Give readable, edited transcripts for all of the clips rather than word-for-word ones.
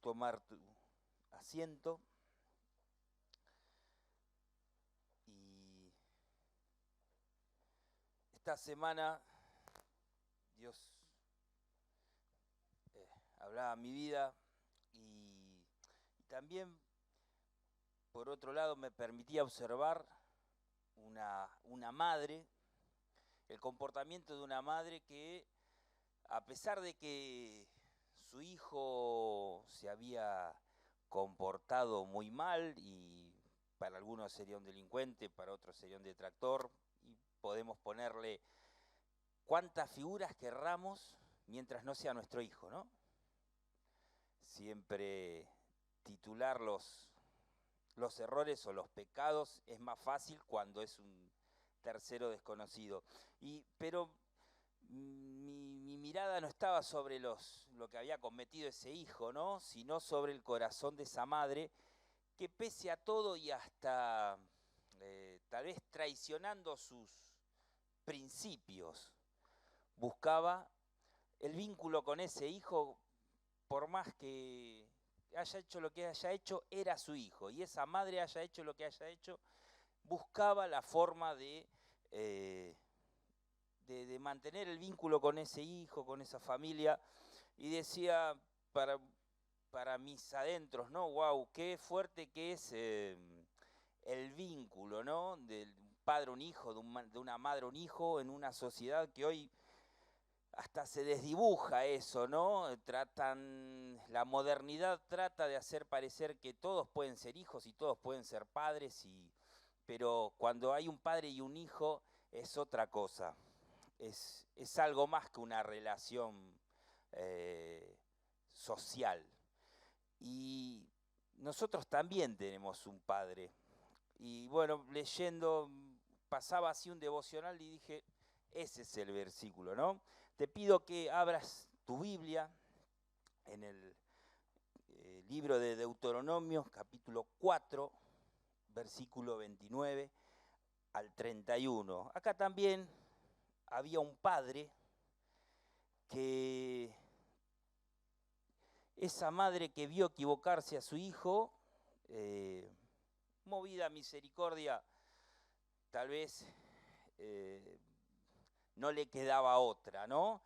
tomar tu asiento. Y esta semana Dios hablaba a mi vida y también, por otro lado, me permitía observar una madre, el comportamiento de una madre que, a pesar de que su hijo se había comportado muy mal y para algunos sería un delincuente, para otros sería un detractor, y podemos ponerle cuantas figuras querramos mientras no sea nuestro hijo, ¿no? Siempre titular los errores o los pecados es más fácil cuando es un tercero desconocido. Pero mi mirada no estaba sobre lo que había cometido ese hijo, ¿no? Sino sobre el corazón de esa madre que, pese a todo y hasta tal vez traicionando sus principios, buscaba el vínculo con ese hijo. Por más que haya hecho lo que haya hecho, era su hijo. Y esa madre haya hecho lo que haya hecho, buscaba la forma de mantener el vínculo con ese hijo, con esa familia. Y decía para mis adentros, ¿no? Wow, qué fuerte que es el vínculo, ¿no? Del padre a un hijo, de una madre a un hijo, en una sociedad que hoy hasta se desdibuja eso, ¿no? La modernidad trata de hacer parecer que todos pueden ser hijos y todos pueden ser padres, pero cuando hay un padre y un hijo es otra cosa. Es algo más que una relación social. Y nosotros también tenemos un padre. Y bueno, leyendo, pasaba así un devocional y dije, ese es el versículo, ¿no? Te pido que abras tu Biblia en el libro de Deuteronomio, capítulo 4, versículo 29 al 31. Acá también había un padre que esa madre que vio equivocarse a su hijo, movida a misericordia, tal vez no le quedaba otra, ¿no?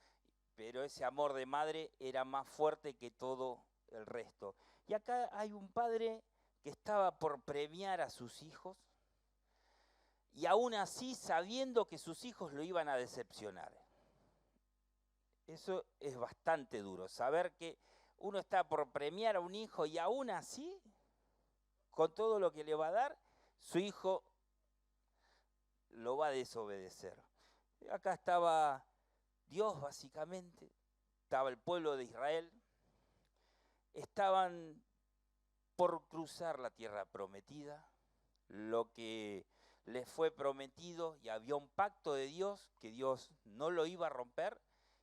Pero ese amor de madre era más fuerte que todo el resto. Y acá hay un padre que estaba por premiar a sus hijos, y aún así sabiendo que sus hijos lo iban a decepcionar. Eso es bastante duro, saber que uno está por premiar a un hijo y aún así, con todo lo que le va a dar, su hijo lo va a desobedecer. Acá estaba Dios básicamente, estaba el pueblo de Israel, estaban por cruzar la tierra prometida, lo que les fue prometido, y había un pacto de Dios que Dios no lo iba a romper,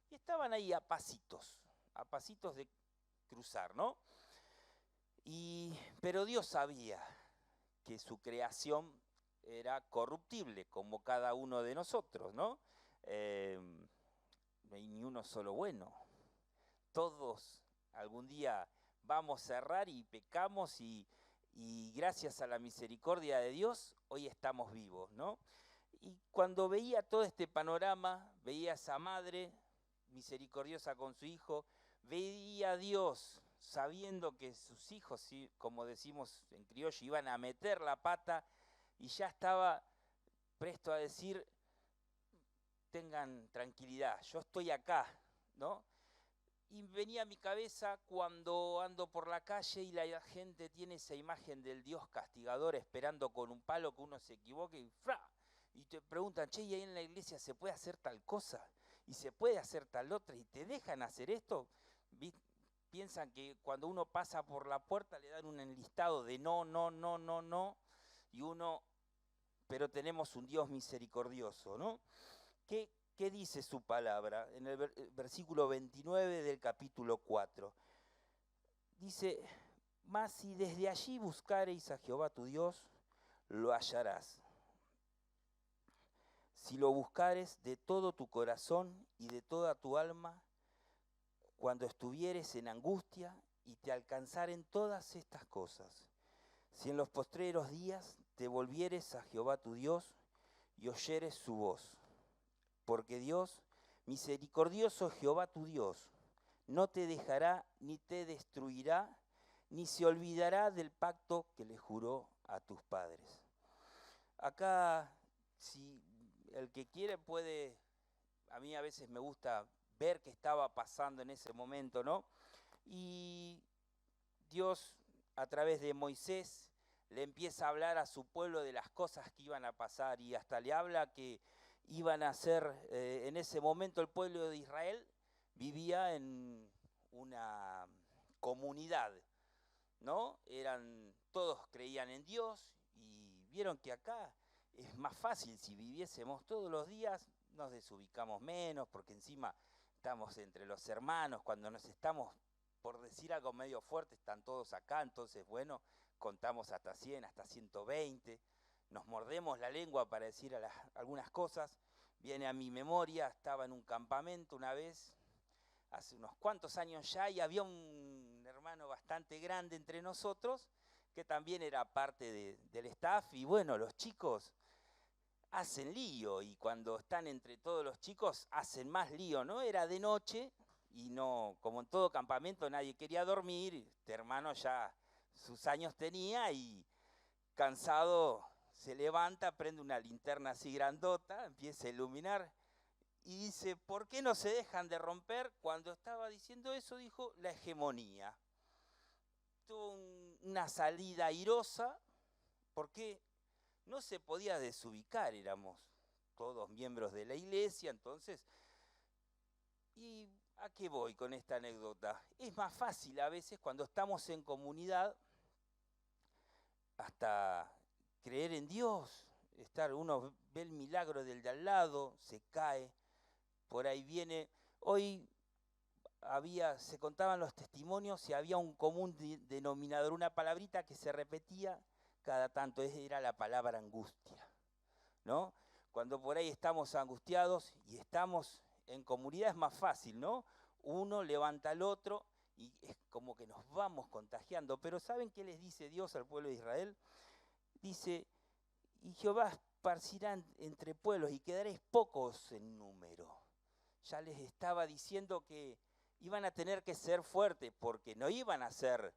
y estaban ahí a pasitos de cruzar, ¿no? Pero Dios sabía que su creación era corruptible, como cada uno de nosotros, ¿no? No hay ni uno solo bueno. Todos algún día vamos a errar y pecamos y gracias a la misericordia de Dios hoy estamos vivos, ¿no? Y cuando veía todo este panorama, veía a esa madre misericordiosa con su hijo, veía a Dios sabiendo que sus hijos, como decimos en criollo, iban a meter la pata, y ya estaba presto a decir, tengan tranquilidad, yo estoy acá, ¿no? Y venía a mi cabeza cuando ando por la calle y la gente tiene esa imagen del Dios castigador esperando con un palo que uno se equivoque y ¡fra! Y te preguntan, che, ¿y ahí en la iglesia se puede hacer tal cosa? ¿Y se puede hacer tal otra? ¿Y te dejan hacer esto? Piensan que cuando uno pasa por la puerta le dan un enlistado de no, no, no, no, no, y uno, pero tenemos un Dios misericordioso, ¿no? ¿Qué dice su palabra? En el versículo 29 del capítulo 4. Dice, mas si desde allí buscareis a Jehová tu Dios, lo hallarás. Si lo buscares de todo tu corazón y de toda tu alma, cuando estuvieres en angustia y te alcanzaren todas estas cosas, si en los postreros días te volvieres a Jehová tu Dios y oyeres su voz, porque Dios, misericordioso Jehová tu Dios, no te dejará ni te destruirá, ni se olvidará del pacto que le juró a tus padres. Acá, si el que quiere puede, a mí a veces me gusta ver qué estaba pasando en ese momento, ¿no? Y Dios, a través de Moisés, le empieza a hablar a su pueblo de las cosas que iban a pasar y hasta le habla que iban a ser, en ese momento el pueblo de Israel vivía en una comunidad, ¿no? Todos creían en Dios y vieron que acá es más fácil, si viviésemos todos los días nos desubicamos menos, porque encima estamos entre los hermanos, cuando nos estamos, por decir algo medio fuerte, están todos acá, entonces bueno, contamos hasta 100, hasta 120, nos mordemos la lengua para decir algunas cosas. Viene a mi memoria, estaba en un campamento una vez, hace unos cuantos años ya, y había un hermano bastante grande entre nosotros, que también era parte del staff, y bueno, los chicos hacen lío, y cuando están entre todos los chicos hacen más lío, ¿no? Era de noche, y no, como en todo campamento nadie quería dormir, este hermano ya sus años tenía, y cansado se levanta, prende una linterna así grandota, empieza a iluminar, y dice, ¿por qué no se dejan de romper? Cuando estaba diciendo eso, dijo, la hegemonía. Tuvo una salida airosa, porque no se podía desubicar, éramos todos miembros de la iglesia, entonces, ¿y a qué voy con esta anécdota? Es más fácil a veces cuando estamos en comunidad, hasta creer en Dios, uno ve el milagro del de al lado, se cae, por ahí viene. Hoy se contaban los testimonios y había un común denominador, una palabrita que se repetía cada tanto, era la palabra angustia, ¿no? Cuando por ahí estamos angustiados y estamos en comunidad es más fácil, ¿no? Uno levanta al otro y es como que nos vamos contagiando. Pero ¿saben qué les dice Dios al pueblo de Israel? Dice, y Jehová esparcirá entre pueblos y quedaréis pocos en número. Ya les estaba diciendo que iban a tener que ser fuertes, porque no iban a ser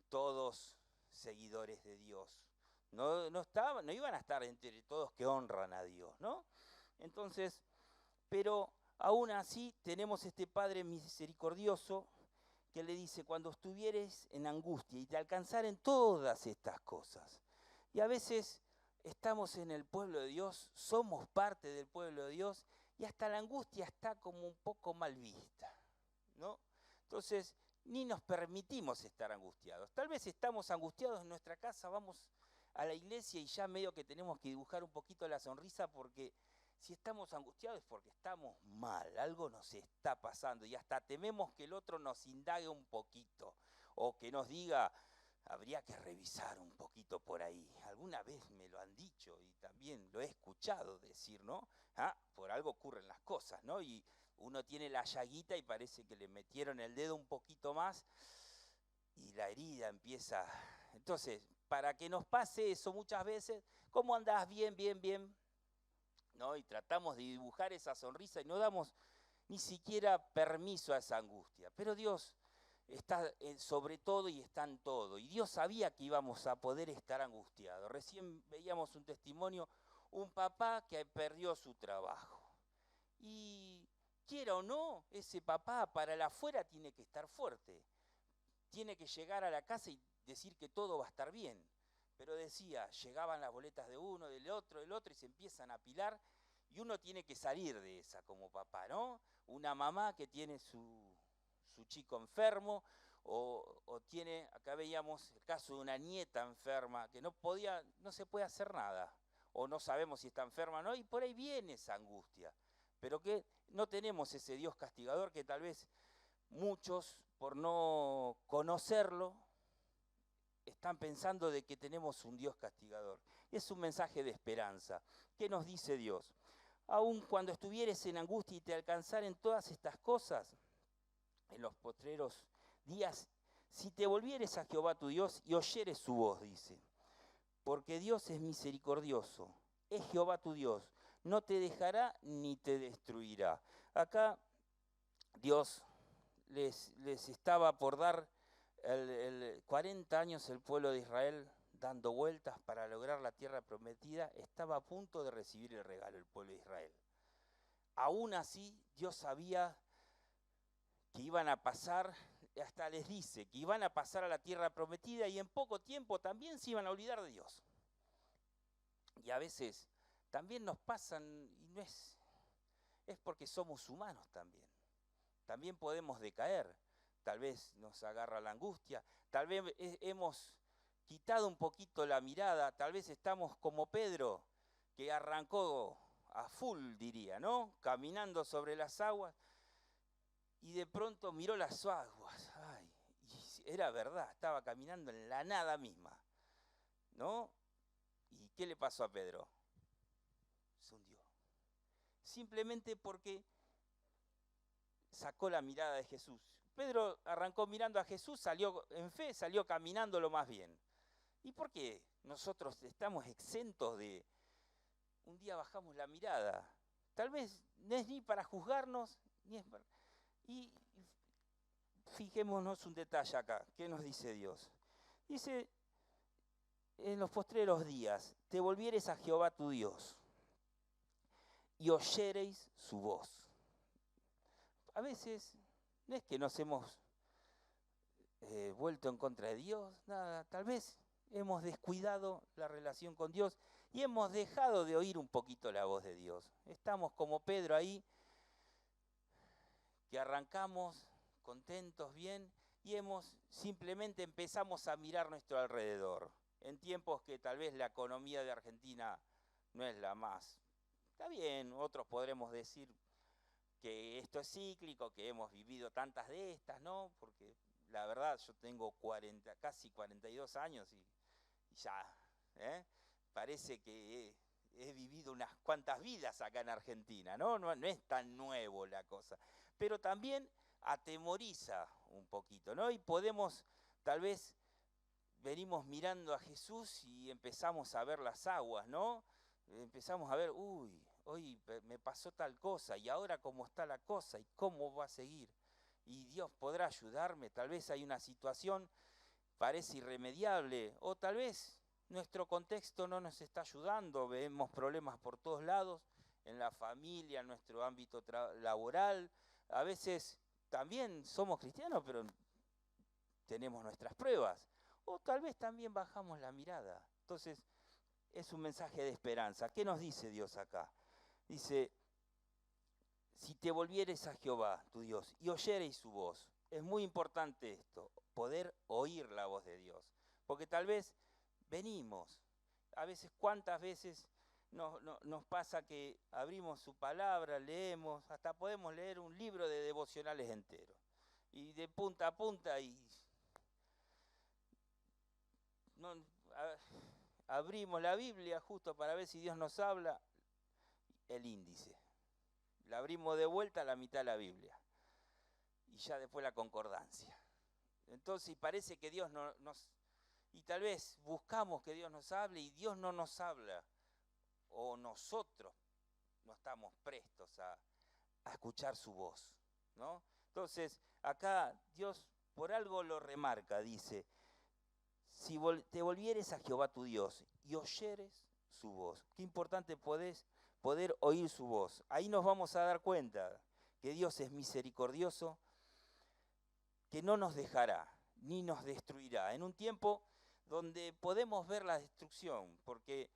todos seguidores de Dios. No iban a estar entre todos que honran a Dios, ¿no? Entonces, pero aún así tenemos este Padre misericordioso que le dice, cuando estuvieres en angustia y te alcanzaren todas estas cosas. Y a veces estamos en el pueblo de Dios, somos parte del pueblo de Dios, y hasta la angustia está como un poco mal vista, ¿no? Entonces, ni nos permitimos estar angustiados. Tal vez estamos angustiados en nuestra casa, vamos a la iglesia y ya medio que tenemos que dibujar un poquito la sonrisa, porque si estamos angustiados es porque estamos mal, algo nos está pasando, y hasta tememos que el otro nos indague un poquito, o que nos diga, habría que revisar un poquito por ahí. Alguna vez me lo han dicho y también lo he escuchado decir, ¿no? Por algo ocurren las cosas, ¿no? Y uno tiene la llaguita y parece que le metieron el dedo un poquito más y la herida empieza. Entonces, para que nos pase eso muchas veces, ¿cómo andás? Bien, bien, bien, ¿no? Y tratamos de dibujar esa sonrisa y no damos ni siquiera permiso a esa angustia. Pero Dios está sobre todo y está en todo. Y Dios sabía que íbamos a poder estar angustiados. Recién veíamos un testimonio, un papá que perdió su trabajo. Y quiera o no, ese papá para el afuera tiene que estar fuerte. Tiene que llegar a la casa y decir que todo va a estar bien. Pero decía, llegaban las boletas de uno, del otro, y se empiezan a apilar. Y uno tiene que salir de esa como papá, ¿no? Una mamá que tiene su chico enfermo, o tiene, acá veíamos el caso de una nieta enferma, que no se puede hacer nada, o no sabemos si está enferma o no, y por ahí viene esa angustia. Pero que no tenemos ese Dios castigador que tal vez muchos, por no conocerlo, están pensando de que tenemos un Dios castigador. Es un mensaje de esperanza. ¿Qué nos dice Dios? Aun cuando estuvieres en angustia y te alcanzaren todas estas cosas, en los postreros días, Si te volvieres a Jehová tu Dios y oyeres su voz, dice, porque Dios es misericordioso, es Jehová tu Dios, no te dejará ni te destruirá. Acá Dios les estaba por dar 40 años el pueblo de Israel dando vueltas para lograr la tierra prometida, estaba a punto de recibir el regalo el pueblo de Israel. Aún así, Dios sabía que iban a pasar, hasta les dice que iban a pasar a la tierra prometida y en poco tiempo también se iban a olvidar de Dios. Y a veces también nos pasan, y no es porque somos humanos también. También podemos decaer, tal vez nos agarra la angustia, tal vez hemos quitado un poquito la mirada, tal vez estamos como Pedro, que arrancó a full, diría, ¿no? Caminando sobre las aguas y de pronto miró las aguas. Ay, y era verdad, estaba caminando en la nada misma, ¿no? ¿Y qué le pasó a Pedro? Se hundió. Simplemente porque sacó la mirada de Jesús. Pedro arrancó mirando a Jesús, salió en fe, salió caminando lo más bien. ¿Y por qué nosotros estamos exentos de... Un día bajamos la mirada. Tal vez no es ni para juzgarnos, ni es para... Y fijémonos un detalle acá. ¿Qué nos dice Dios? Dice, en los postreros días, te volvieres a Jehová tu Dios y oyereis su voz. A veces no es que nos hemos vuelto en contra de Dios, nada, tal vez hemos descuidado la relación con Dios y hemos dejado de oír un poquito la voz de Dios. Estamos como Pedro ahí, que arrancamos contentos, bien, y simplemente empezamos a mirar nuestro alrededor, en tiempos que tal vez la economía de Argentina no es la más. Está bien, otros podremos decir que esto es cíclico, que hemos vivido tantas de estas, ¿no? Porque la verdad yo tengo casi 42 años y ya, parece que he vivido unas cuantas vidas acá en Argentina, ¿no? No es tan nuevo la cosa, pero también atemoriza un poquito, ¿no? Y podemos, tal vez, venimos mirando a Jesús y empezamos a ver las aguas, ¿no? Empezamos a ver, uy, hoy me pasó tal cosa y ahora cómo está la cosa y cómo va a seguir. Y Dios podrá ayudarme, tal vez hay una situación, parece irremediable, o tal vez nuestro contexto no nos está ayudando, vemos problemas por todos lados, en la familia, en nuestro ámbito laboral, a veces también somos cristianos, pero tenemos nuestras pruebas, o tal vez también bajamos la mirada. Entonces, es un mensaje de esperanza. ¿Qué nos dice Dios acá? Dice, si te volvieres a Jehová, tu Dios, y oyereis su voz. Es muy importante esto, poder oír la voz de Dios. Porque tal vez venimos, a veces, ¿cuántas veces nos pasa que abrimos su palabra, leemos, hasta podemos leer un libro de devocionales entero? Y de punta a punta y... No, abrimos la Biblia justo para ver si Dios nos habla, el índice. La abrimos de vuelta a la mitad de la Biblia. Y ya después la concordancia. Entonces parece que Dios nos... Y tal vez buscamos que Dios nos hable y Dios no nos habla. O nosotros no estamos prestos a escuchar su voz, ¿no? Entonces, acá Dios por algo lo remarca, dice, si te volvieres a Jehová tu Dios y oyeres su voz. Qué importante poder oír su voz. Ahí nos vamos a dar cuenta que Dios es misericordioso, que no nos dejará ni nos destruirá. En un tiempo donde podemos ver la destrucción, porque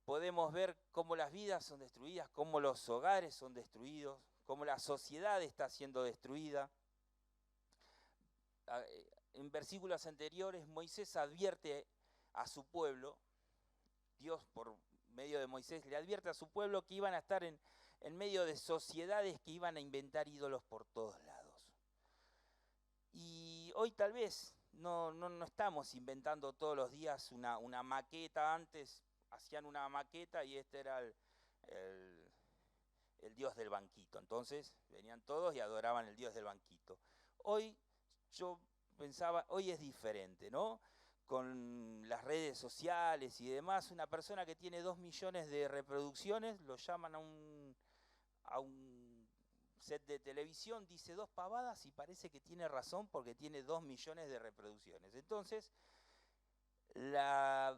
podemos ver cómo las vidas son destruidas, cómo los hogares son destruidos, cómo la sociedad está siendo destruida. En versículos anteriores, Moisés advierte a su pueblo, Dios por medio de Moisés le advierte a su pueblo que iban a estar en medio de sociedades que iban a inventar ídolos por todos lados. Y hoy tal vez no estamos inventando todos los días una maqueta. Antes hacían una maqueta y este era el dios del banquito. Entonces venían todos y adoraban el dios del banquito. Hoy yo pensaba, hoy es diferente, ¿no? Con las redes sociales y demás, una persona que tiene 2 millones de reproducciones, lo llaman a un set de televisión, dice 2 pavadas y parece que tiene razón porque tiene 2 millones de reproducciones. Entonces, la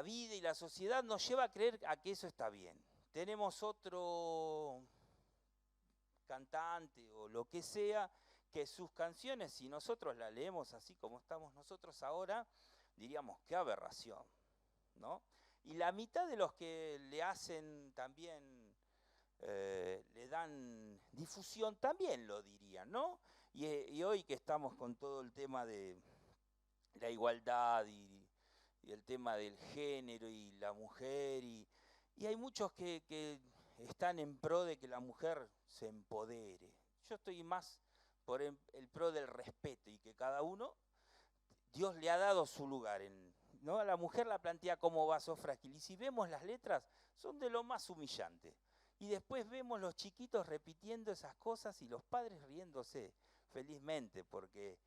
vida y la sociedad nos lleva a creer a que eso está bien. Tenemos otro cantante o lo que sea, que sus canciones, si nosotros las leemos así como estamos nosotros ahora, diríamos, qué aberración, ¿no? Y la mitad de los que le hacen también, le dan difusión, también lo dirían, ¿no? Y hoy que estamos con todo el tema de la igualdad y el tema del género y la mujer, y hay muchos que están en pro de que la mujer se empodere. Yo estoy más por el pro del respeto y que cada uno, Dios le ha dado su lugar. ¿No? A la mujer la plantea como vaso frágil y si vemos las letras son de lo más humillante. Y después vemos los chiquitos repitiendo esas cosas y los padres riéndose felizmente porque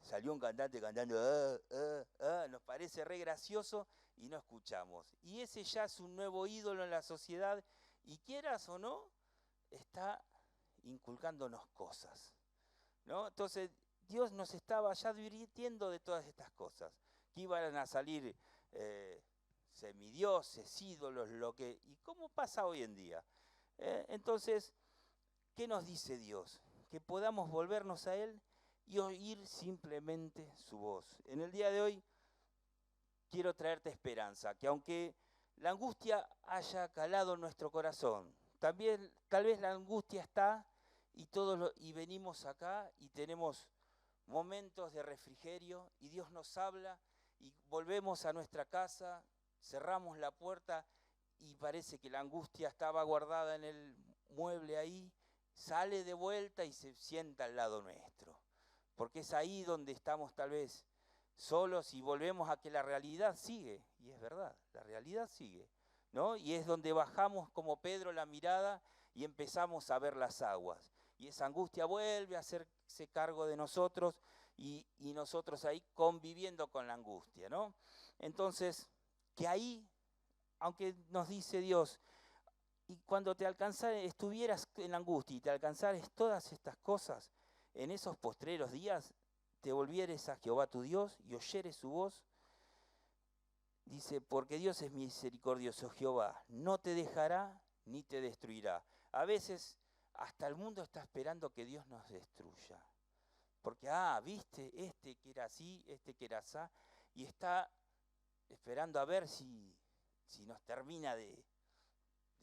salió un cantante cantando, nos parece re gracioso y no escuchamos. Y ese ya es un nuevo ídolo en la sociedad y quieras o no, está inculcándonos cosas, ¿no? Entonces Dios nos estaba ya advirtiendo de todas estas cosas, que iban a salir semidioses, ídolos, ¿y cómo pasa hoy en día? Entonces, ¿qué nos dice Dios? Que podamos volvernos a Él y oír simplemente su voz. En el día de hoy quiero traerte esperanza, que aunque la angustia haya calado en nuestro corazón, también tal vez la angustia está y venimos acá y tenemos momentos de refrigerio y Dios nos habla y volvemos a nuestra casa, cerramos la puerta y parece que la angustia estaba guardada en el mueble ahí, sale de vuelta y se sienta al lado nuestro. Porque es ahí donde estamos tal vez solos y volvemos a que la realidad sigue. Y es verdad, la realidad sigue, ¿no? Y es donde bajamos como Pedro la mirada y empezamos a ver las aguas. Y esa angustia vuelve a hacerse cargo de nosotros y nosotros ahí conviviendo con la angustia, ¿no? Entonces, que ahí, aunque nos dice Dios, y cuando te estuvieras en la angustia y te alcanzares todas estas cosas, en esos postreros días te volvieres a Jehová tu Dios y oyeres su voz. Dice, porque Dios es misericordioso, Jehová no te dejará ni te destruirá. A veces hasta el mundo está esperando que Dios nos destruya. Porque, viste, este que era así, este que era así, y está esperando a ver si nos termina de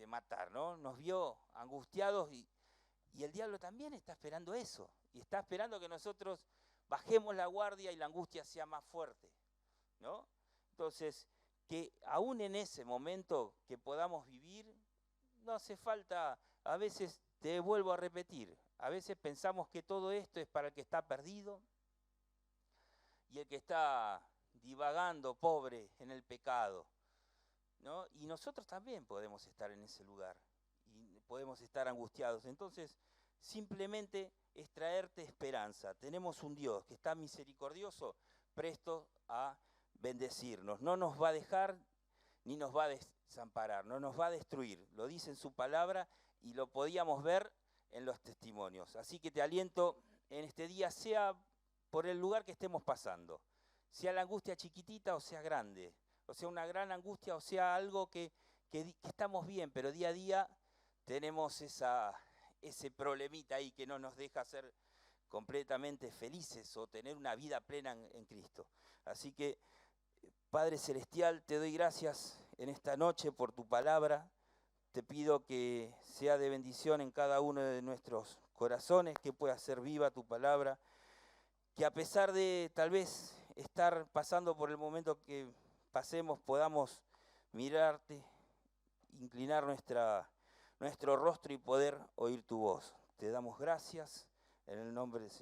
matar, ¿no? Nos vio angustiados y el diablo también está esperando eso. Y está esperando que nosotros bajemos la guardia y la angustia sea más fuerte, ¿no? Entonces, que aún en ese momento que podamos vivir, no hace falta, a veces te vuelvo a repetir, a veces pensamos que todo esto es para el que está perdido y el que está divagando, pobre, en el pecado, ¿no? Y nosotros también podemos estar en ese lugar y podemos estar angustiados. Entonces, simplemente es traerte esperanza. Tenemos un Dios que está misericordioso, presto a bendecirnos. No nos va a dejar ni nos va a desamparar, no nos va a destruir. Lo dice en su palabra y lo podíamos ver en los testimonios. Así que te aliento en este día, sea por el lugar que estemos pasando, sea la angustia chiquitita o sea grande, o sea una gran angustia o sea algo que estamos bien, pero día a día tenemos ese problemita ahí que no nos deja ser completamente felices o tener una vida plena en Cristo. Así que, Padre Celestial, te doy gracias en esta noche por tu palabra. Te pido que sea de bendición en cada uno de nuestros corazones, que pueda ser viva tu palabra, que a pesar de tal vez estar pasando por el momento que pasemos, podamos mirarte, inclinar nuestro rostro y poder oír tu voz. Te damos gracias en el nombre del Señor.